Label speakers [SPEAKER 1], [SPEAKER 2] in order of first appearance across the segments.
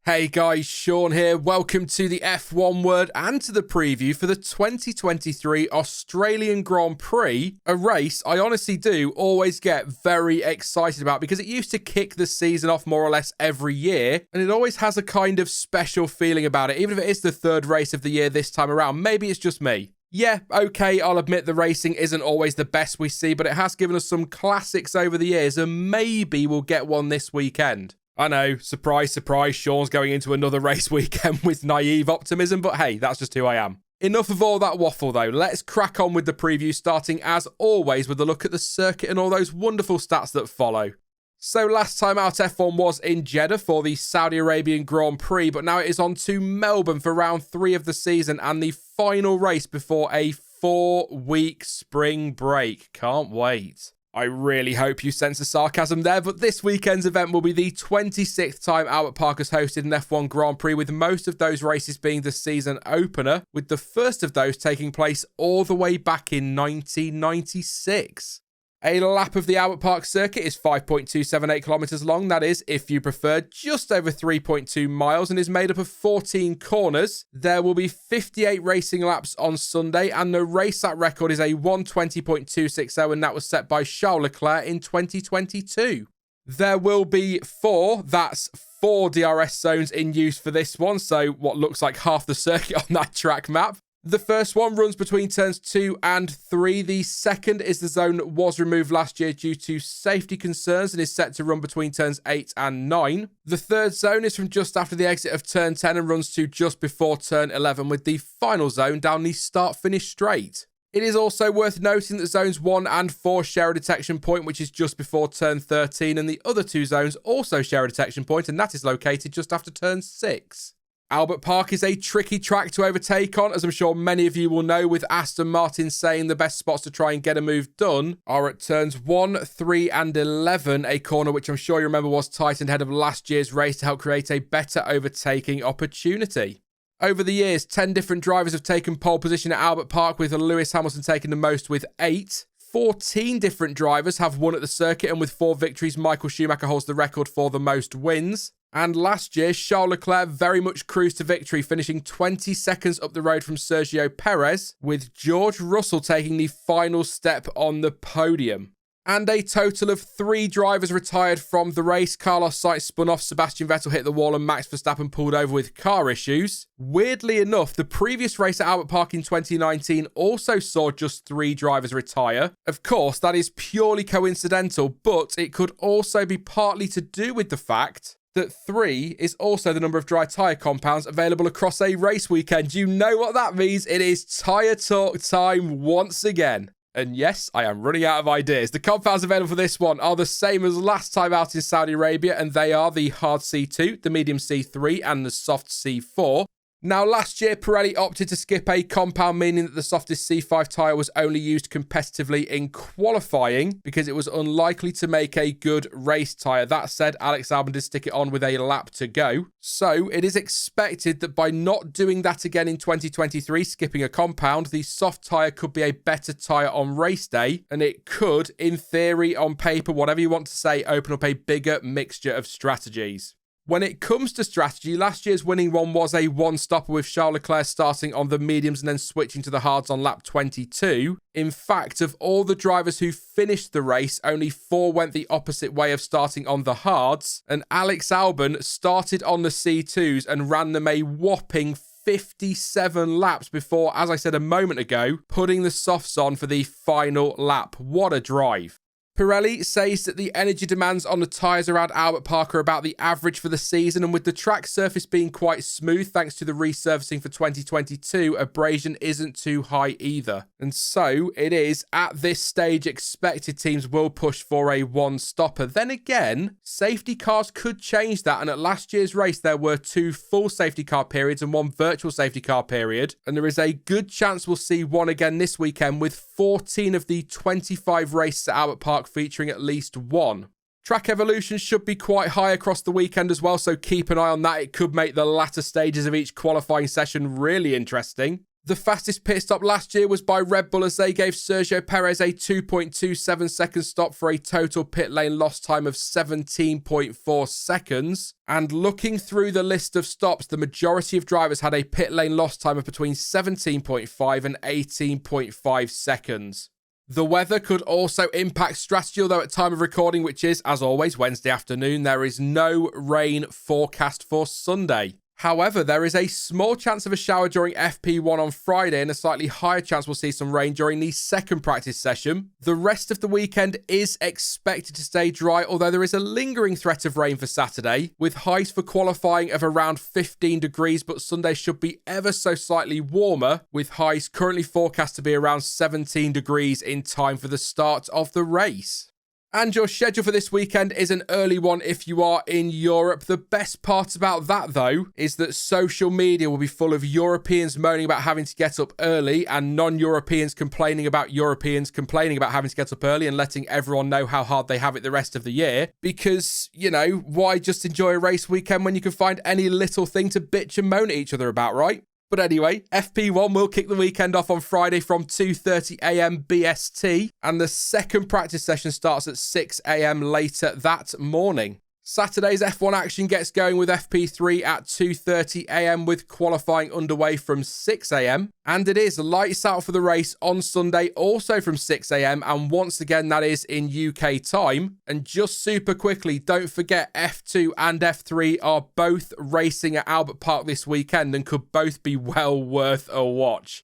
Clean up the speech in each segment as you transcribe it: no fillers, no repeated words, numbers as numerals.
[SPEAKER 1] Hey guys, Sean here. Welcome to the F1 Word and to the preview for the 2023 Australian Grand Prix, a race I honestly do always get very excited about because it used to kick the season off more or less every year, and it always has a kind of special feeling about it, even if it is the third race of the year this time around. Maybe it's just me. Yeah, okay, I'll admit the racing isn't always the best we see, but it has given us some classics over the years, and maybe we'll get one this weekend. I know, surprise, surprise, Sean's going into another race weekend with naive optimism, but hey, that's just who I am. Enough of all that waffle though, let's crack on with the preview, starting as always with a look at the circuit and all those wonderful stats that follow. So last time out, F1 was in Jeddah for the Saudi Arabian Grand Prix, but now it is on to Melbourne for round 3 of the season and the final race before a 4-week spring break. Can't wait. I really hope you sense the sarcasm there, but this weekend's event will be the 26th time Albert Park has hosted an F1 Grand Prix, with most of those races being the season opener, with the first of those taking place all the way back in 1996. A lap of the Albert Park circuit is 5.278 kilometres long. That is, if you prefer, just over 3.2 miles, and is made up of 14 corners. There will be 58 racing laps on Sunday, and the race lap record is a 1:20.260, and that was set by Charles Leclerc in 2022. There will be 4 DRS zones in use for this one, so what looks like half the circuit on that track map. The first one runs between turns 2 and 3. The second is the zone that was removed last year due to safety concerns and is set to run between turns 8 and 9. The third zone is from just after the exit of turn 10 and runs to just before turn 11, with the final zone down the start-finish straight. It is also worth noting that zones 1 and 4 share a detection point, which is just before turn 13, and the other 2 zones also share a detection point, and that is located just after turn 6. Albert Park is a tricky track to overtake on, as I'm sure many of you will know, with Aston Martin saying the best spots to try and get a move done are at turns 1, 3 and 11, a corner which I'm sure you remember was tightened ahead of last year's race to help create a better overtaking opportunity. Over the years, 10 different drivers have taken pole position at Albert Park, with Lewis Hamilton taking the most with 8. 14 different drivers have won at the circuit, and with 4 victories, Michael Schumacher holds the record for the most wins. And last year, Charles Leclerc very much cruised to victory, finishing 20 seconds up the road from Sergio Perez, with George Russell taking the final step on the podium. And a total of 3 drivers retired from the race. Carlos Sainz spun off, Sebastian Vettel hit the wall, and Max Verstappen pulled over with car issues. Weirdly enough, the previous race at Albert Park in 2019 also saw just 3 drivers retire. Of course, that is purely coincidental, but it could also be partly to do with the fact that 3 is also the number of dry tyre compounds available across a race weekend. You know what that means. It is Tyre Talk time once again. And yes, I am running out of ideas. The compounds available for this one are the same as last time out in Saudi Arabia, and they are the hard C2, the medium C3, and the soft C4. Now, last year, Pirelli opted to skip a compound, meaning that the softest C5 tyre was only used competitively in qualifying because it was unlikely to make a good race tyre. That said, Alex Albon did stick it on with a lap to go. So it is expected that by not doing that again in 2023, skipping a compound, the soft tyre could be a better tyre on race day, and it could, in theory, on paper, whatever you want to say, open up a bigger mixture of strategies. When it comes to strategy, last year's winning one was a one-stopper, with Charles Leclerc starting on the mediums and then switching to the hards on lap 22. In fact, of all the drivers who finished the race, only 4 went the opposite way of starting on the hards, and Alex Albon started on the C2s and ran them a whopping 57 laps before, as I said a moment ago, putting the softs on for the final lap. What a drive. Pirelli says that the energy demands on the tyres around Albert Park are about the average for the season, and with the track surface being quite smooth thanks to the resurfacing for 2022, abrasion isn't too high either. And so it is, at this stage, expected teams will push for a one-stopper. Then again, safety cars could change that, and at last year's race there were 2 full safety car periods and 1 virtual safety car period, and there is a good chance we'll see one again this weekend, with 14 of the 25 races at Albert Park featuring at least 1. Track evolution should be quite high across the weekend as well, so keep an eye on that. It could make the latter stages of each qualifying session really interesting. The fastest pit stop last year was by Red Bull as they gave Sergio Perez a 2.27 second stop for a total pit lane lost time of 17.4 seconds. And looking through the list of stops, the majority of drivers had a pit lane lost time of between 17.5 and 18.5 seconds. The weather could also impact strategy, although at time of recording, which is, as always, Wednesday afternoon, there is no rain forecast for Sunday. However, there is a small chance of a shower during FP1 on Friday and a slightly higher chance we'll see some rain during the second practice session. The rest of the weekend is expected to stay dry, although there is a lingering threat of rain for Saturday, with highs for qualifying of around 15 degrees, but Sunday should be ever so slightly warmer, with highs currently forecast to be around 17 degrees in time for the start of the race. And your schedule for this weekend is an early one if you are in Europe. The best part about that, though, is that social media will be full of Europeans moaning about having to get up early and non-Europeans complaining about Europeans complaining about having to get up early and letting everyone know how hard they have it the rest of the year. Because, you know, why just enjoy a race weekend when you can find any little thing to bitch and moan at each other about, right? But anyway, FP1 will kick the weekend off on Friday from 2:30 a.m. BST, and the second practice session starts at 6 a.m. later that morning. Saturday's F1 action gets going with FP3 at 2:30 a.m. with qualifying underway from 6 a.m. And it is lights out for the race on Sunday, also from 6 a.m. And once again, that is in UK time. And just super quickly, don't forget F2 and F3 are both racing at Albert Park this weekend and could both be well worth a watch.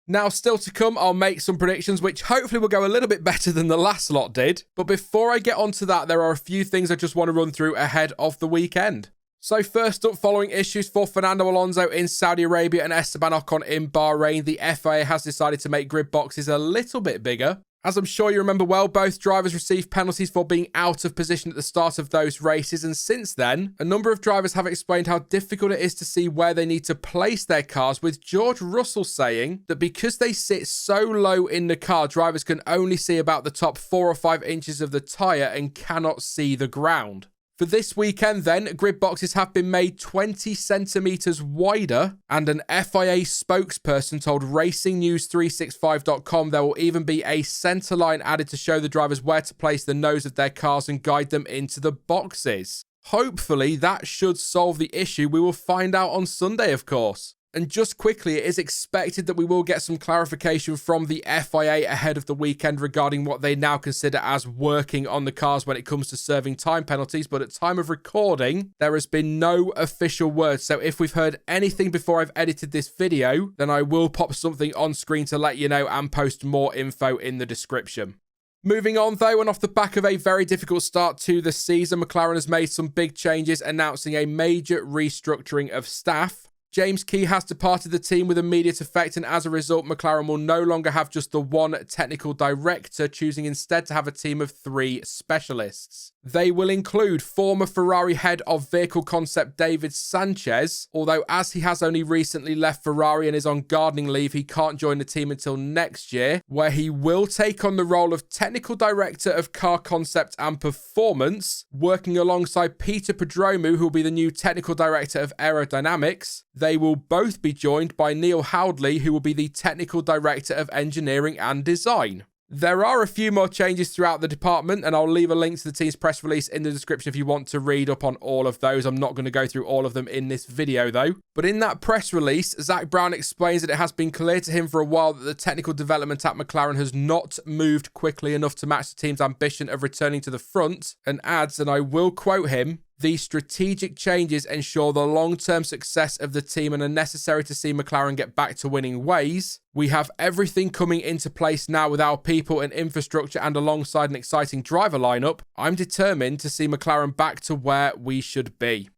[SPEAKER 1] Now, still to come, I'll make some predictions, which hopefully will go a little bit better than the last lot did. But before I get onto that, there are a few things I just want to run through ahead of the weekend. So first up, following issues for Fernando Alonso in Saudi Arabia and Esteban Ocon in Bahrain, the FIA has decided to make grid boxes a little bit bigger. As I'm sure you remember well, both drivers received penalties for being out of position at the start of those races, and since then, a number of drivers have explained how difficult it is to see where they need to place their cars, with George Russell saying that because they sit so low in the car, drivers can only see about the top 4 or 5 inches of the tyre and cannot see the ground. For this weekend then, grid boxes have been made 20 centimetres wider, and an FIA spokesperson told RacingNews365.com there will even be a centre line added to show the drivers where to place the nose of their cars and guide them into the boxes. Hopefully that should solve the issue. We will find out on Sunday, of course. And just quickly, it is expected that we will get some clarification from the FIA ahead of the weekend regarding what they now consider as working on the cars when it comes to serving time penalties. But at time of recording, there has been no official word. So if we've heard anything before I've edited this video, then I will pop something on screen to let you know and post more info in the description. Moving on though, and off the back of a very difficult start to the season, McLaren has made some big changes, announcing a major restructuring of staff. James Key has departed the team with immediate effect, and as a result, McLaren will no longer have just the one technical director, choosing instead to have a team of 3 specialists. They will include former Ferrari head of vehicle concept David Sanchez, although as he has only recently left Ferrari and is on gardening leave, he can't join the team until next year, where he will take on the role of technical director of car concept and performance, working alongside Peter Prodromou, who will be the new technical director of aerodynamics. They will both be joined by Neil Howdley, who will be the technical director of engineering and design. There are a few more changes throughout the department, and I'll leave a link to the team's press release in the description if you want to read up on all of those. I'm not going to go through all of them in this video though. But in that press release, Zach Brown explains that it has been clear to him for a while that the technical development at McLaren has not moved quickly enough to match the team's ambition of returning to the front, and adds, and I will quote him, "These strategic changes ensure the long-term success of the team and are necessary to see McLaren get back to winning ways. We have everything coming into place now with our people and infrastructure, and alongside an exciting driver lineup, I'm determined to see McLaren back to where we should be."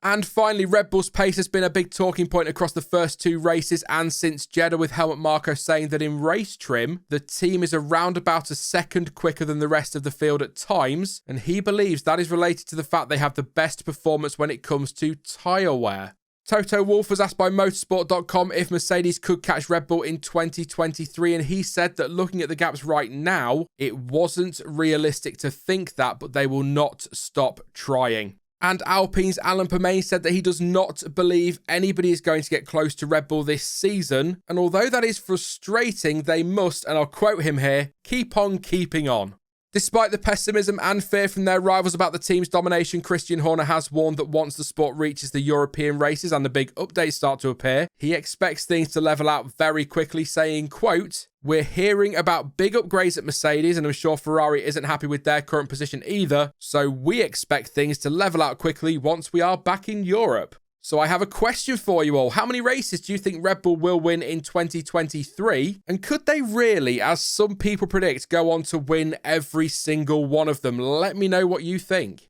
[SPEAKER 1] And finally, Red Bull's pace has been a big talking point across the first 2 races and since Jeddah, with Helmut Marko saying that in race trim, the team is around about a second quicker than the rest of the field at times, and he believes that is related to the fact they have the best performance when it comes to tyre wear. Toto Wolff was asked by motorsport.com if Mercedes could catch Red Bull in 2023, and he said that looking at the gaps right now, it wasn't realistic to think that, but they will not stop trying. And Alpine's Alan Permane said that he does not believe anybody is going to get close to Red Bull this season. And although that is frustrating, they must, and I'll quote him here, keep on keeping on. Despite the pessimism and fear from their rivals about the team's domination, Christian Horner has warned that once the sport reaches the European races and the big updates start to appear, he expects things to level out very quickly, saying, quote, "We're hearing about big upgrades at Mercedes, and I'm sure Ferrari isn't happy with their current position either, so we expect things to level out quickly once we are back in Europe." So I have a question for you all. How many races do you think Red Bull will win in 2023? And could they really, as some people predict, go on to win every single one of them? Let me know what you think.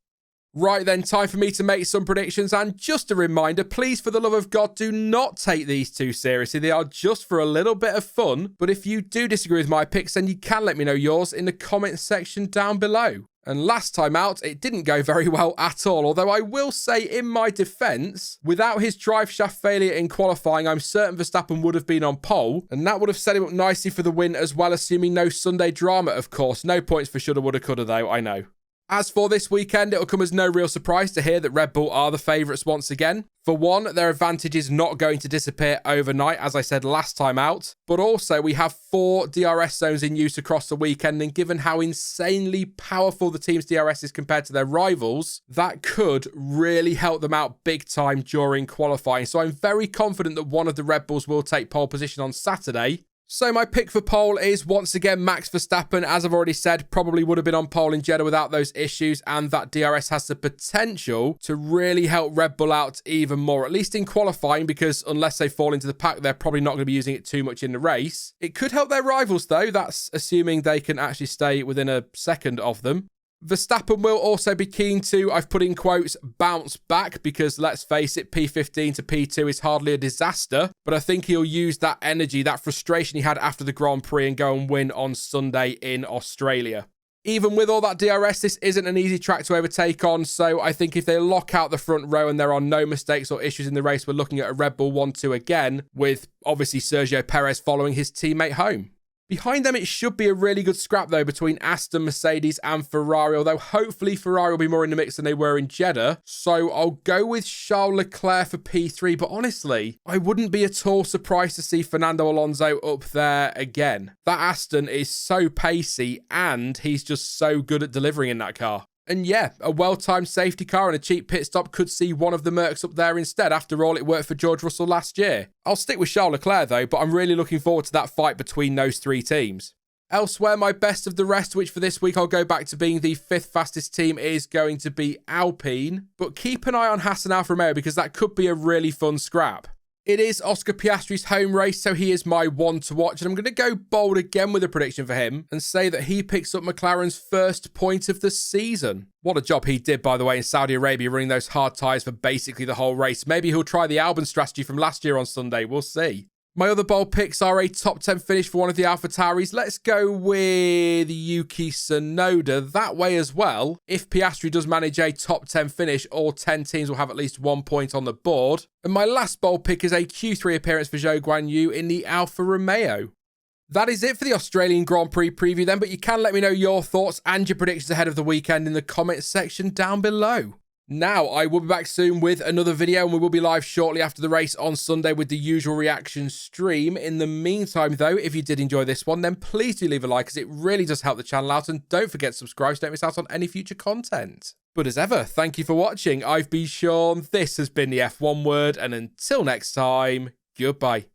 [SPEAKER 1] Right then, time for me to make some predictions. And just a reminder, please, for the love of God, do not take these too seriously. They are just for a little bit of fun. But if you do disagree with my picks, then you can let me know yours in the comment section down below. And last time out, it didn't go very well at all. Although I will say, in my defence, without his drive shaft failure in qualifying, I'm certain Verstappen would have been on pole. And that would have set him up nicely for the win as well, assuming no Sunday drama, of course. No points for shoulda, woulda, coulda, though, I know. As for this weekend, it'll come as no real surprise to hear that Red Bull are the favourites once again. For one, their advantage is not going to disappear overnight, as I said last time out. But also, we have 4 DRS zones in use across the weekend, and given how insanely powerful the team's DRS is compared to their rivals, that could really help them out big time during qualifying. So I'm very confident that one of the Red Bulls will take pole position on Saturday. So my pick for pole is once again Max Verstappen. As I've already said, probably would have been on pole in Jeddah without those issues, and that DRS has the potential to really help Red Bull out even more, at least in qualifying, because unless they fall into the pack, they're probably not going to be using it too much in the race. It could help their rivals though, that's assuming they can actually stay within a second of them. Verstappen will also be keen to, I've put in quotes, bounce back, because let's face it, P15 to P2 is hardly a disaster, but I think he'll use that energy, that frustration he had after the Grand Prix and go and win on Sunday in Australia. Even with all that DRS, this isn't an easy track to overtake on, so I think if they lock out the front row and there are no mistakes or issues in the race, we're looking at a Red Bull 1-2 again, with obviously Sergio Perez following his teammate home. Behind them, it should be a really good scrap, though, between Aston, Mercedes and Ferrari, although hopefully Ferrari will be more in the mix than they were in Jeddah. So I'll go with Charles Leclerc for P3, but honestly, I wouldn't be at all surprised to see Fernando Alonso up there again. That Aston is so pacey, and he's just so good at delivering in that car. And yeah, a well-timed safety car and a cheap pit stop could see one of the Mercs up there instead. After all, it worked for George Russell last year. I'll stick with Charles Leclerc though, but I'm really looking forward to that fight between those 3 teams. Elsewhere, my best of the rest, which for this week I'll go back to being the 5th fastest team, is going to be Alpine. But keep an eye on Haas and Alfa Romeo, because that could be a really fun scrap. It is Oscar Piastri's home race, so he is my one to watch. And I'm going to go bold again with a prediction for him and say that he picks up McLaren's first point of the season. What a job he did, by the way, in Saudi Arabia, running those hard tyres for basically the whole race. Maybe he'll try the Albon strategy from last year on Sunday. We'll see. My other bold picks are a top 10 finish for one of the AlphaTauris. Let's go with Yuki Tsunoda that way as well. If Piastri does manage a top 10 finish, all 10 teams will have at least 1 point on the board. And my last bold pick is a Q3 appearance for Zhou Guanyu in the Alfa Romeo. That is it for the Australian Grand Prix preview then, but you can let me know your thoughts and your predictions ahead of the weekend in the comments section down below. Now, I will be back soon with another video, and we will be live shortly after the race on Sunday with the usual reaction stream. In the meantime, though, if you did enjoy this one, then please do leave a like, as it really does help the channel out, and don't forget to subscribe so don't miss out on any future content. But as ever, thank you for watching. I've been Sean, this has been the F1 Word, and until next time, goodbye.